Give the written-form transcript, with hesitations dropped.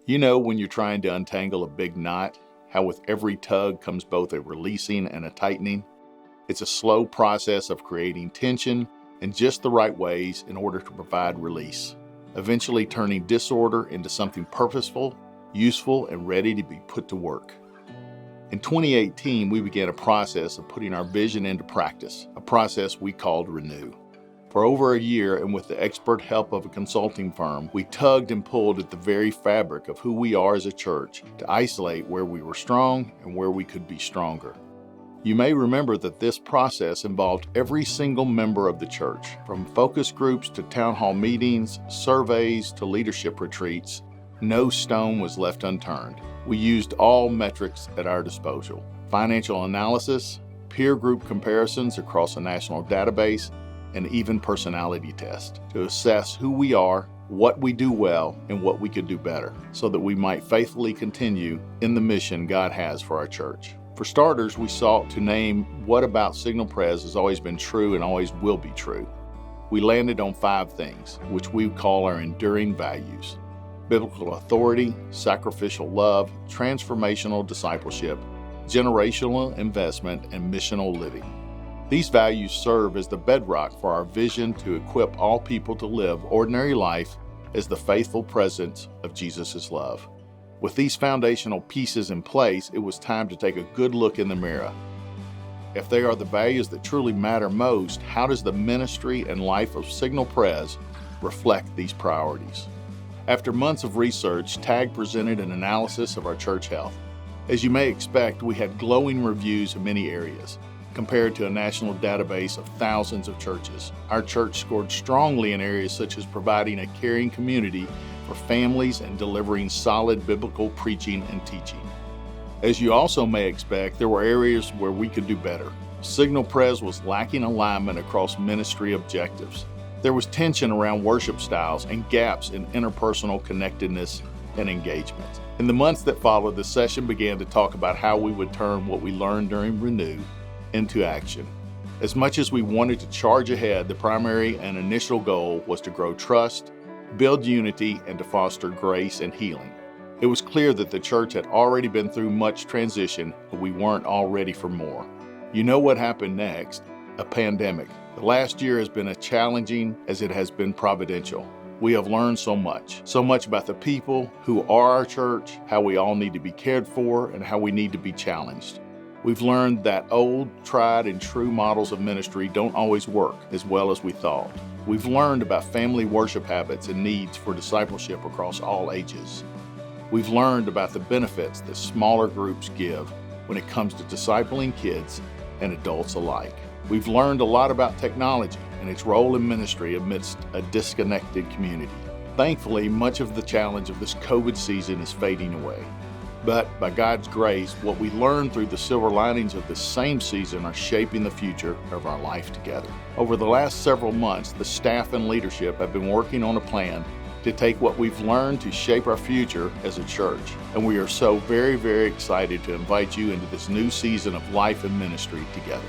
You know when you're trying to untangle a big knot, how with every tug comes both a releasing and a tightening? It's a slow process of creating tension in just the right ways in order to provide release, eventually turning disorder into something purposeful, useful, and ready to be put to work. In 2018, we began a process of putting our vision into practice, a process we called Renew. For over a year, and with the expert help of a consulting firm, we tugged and pulled at the very fabric of who we are as a church to isolate where we were strong and where we could be stronger. You may remember that this process involved every single member of the church, from focus groups to town hall meetings, surveys to leadership retreats. No stone was left unturned. We used all metrics at our disposal: financial analysis, peer group comparisons across a national database, and even personality tests to assess who we are, what we do well, and what we could do better, so that we might faithfully continue in the mission God has for our church. For starters, we sought to name what about Signal Pres has always been true and always will be true. We landed on 5 things, which we call our enduring values: biblical authority, sacrificial love, transformational discipleship, generational investment, and missional living. These values serve as the bedrock for our vision to equip all people to live ordinary life as the faithful presence of Jesus' love. With these foundational pieces in place, it was time to take a good look in the mirror. If they are the values that truly matter most, how does the ministry and life of Signal Pres reflect these priorities? After months of research, TAG presented an analysis of our church health. As you may expect, we had glowing reviews in many areas. Compared to a national database of thousands of churches, our church scored strongly in areas such as providing a caring community for families and delivering solid biblical preaching and teaching. As you also may expect, there were areas where we could do better. Signal Pres was lacking alignment across ministry objectives. There was tension around worship styles and gaps in interpersonal connectedness and engagement. In the months that followed, the session began to talk about how we would turn what we learned during Renew into action. As much as we wanted to charge ahead, the primary and initial goal was to grow trust, build unity, and to foster grace and healing. It was clear that the church had already been through much transition, but we weren't all ready for more. You know what happened next? A pandemic. The last year has been as challenging as it has been providential. We have learned so much about the people who are our church, how we all need to be cared for, and how we need to be challenged. We've learned that old, tried, and true models of ministry don't always work as well as we thought. We've learned about family worship habits and needs for discipleship across all ages. We've learned about the benefits that smaller groups give when it comes to discipling kids and adults alike. We've learned a lot about technology and its role in ministry amidst a disconnected community. Thankfully, much of the challenge of this COVID season is fading away. But by God's grace, what we learned through the silver linings of this same season are shaping the future of our life together. Over the last several months, the staff and leadership have been working on a plan to take what we've learned to shape our future as a church. And we are so very, very excited to invite you into this new season of life and ministry together.